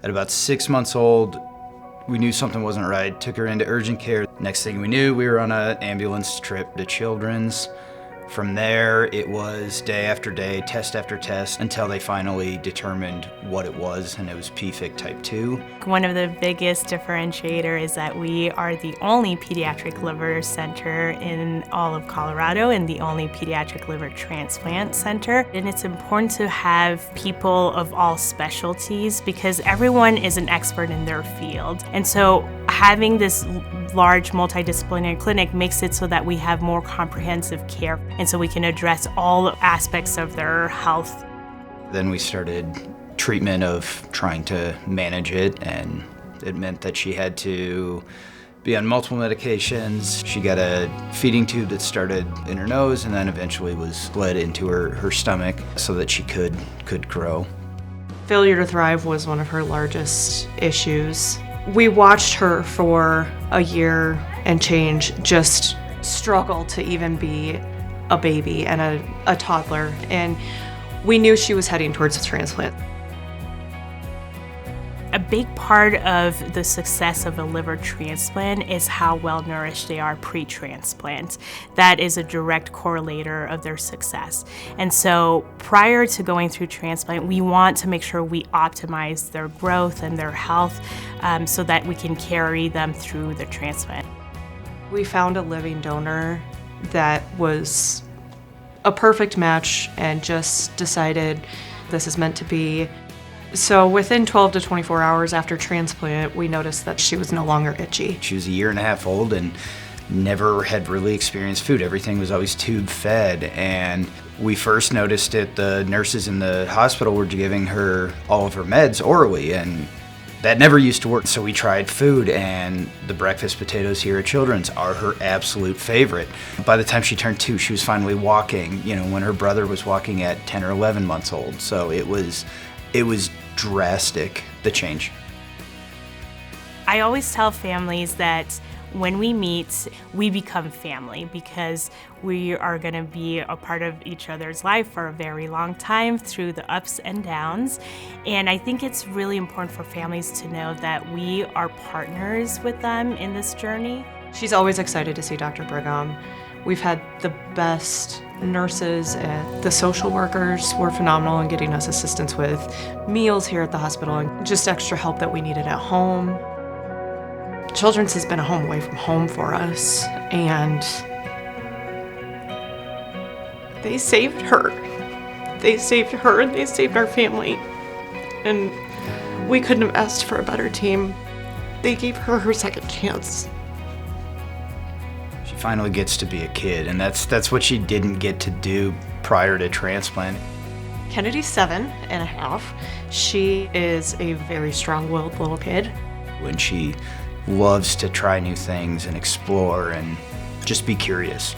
At about 6 months old, we knew something wasn't right, took her into urgent care. Next thing we knew, we were on an ambulance trip to Children's. From there, it was day after day, test after test, until they finally determined what it was, and it was PFIC type 2. One of the biggest differentiator is that we are the only pediatric liver center in all of Colorado and the only pediatric liver transplant center. And it's important to have people of all specialties because everyone is an expert in their field. And so having this large multidisciplinary clinic makes it so that we have more comprehensive care and so we can address all aspects of their health. Then we started treatment of trying to manage it, and it meant that she had to be on multiple medications. She got a feeding tube that started in her nose and then eventually was bled into her stomach so that she could grow. Failure to thrive was one of her largest issues. We watched her for a year and change just struggle to even be a baby and a toddler, and we knew she was heading towards a transplant. A big part of the success of a liver transplant is how well nourished they are pre-transplant. That is a direct correlator of their success. And so prior to going through transplant, we want to make sure we optimize their growth and their health so that we can carry them through the transplant. We found a living donor that was a perfect match and just decided this is meant to be. So within 12 to 24 hours after transplant, we noticed that she was no longer itchy. She was a year and a half old and never had really experienced food. Everything was always tube fed, and we first noticed it, the nurses in the hospital were giving her all of her meds orally, and that never used to work. So we tried food, and the breakfast potatoes here at Children's are her absolute favorite. By the time she turned 2, she was finally walking, when her brother was walking at 10 or 11 months old. So it was drastic, the change. I always tell families that when we meet, we become family because we are going to be a part of each other's life for a very long time through the ups and downs. And I think it's really important for families to know that we are partners with them in this journey. She's always excited to see Dr. Brigham. We've had the best nurses and the social workers were phenomenal in getting us assistance with meals here at the hospital and just extra help that we needed at home. Children's has been a home away from home for us, and they saved her. They saved her and they saved our family. And we couldn't have asked for a better team. They gave her her second chance. She finally gets to be a kid, and that's what she didn't get to do prior to transplant. Kennedie's 7.5. She is a very strong-willed little kid. When she loves to try new things and explore and just be curious.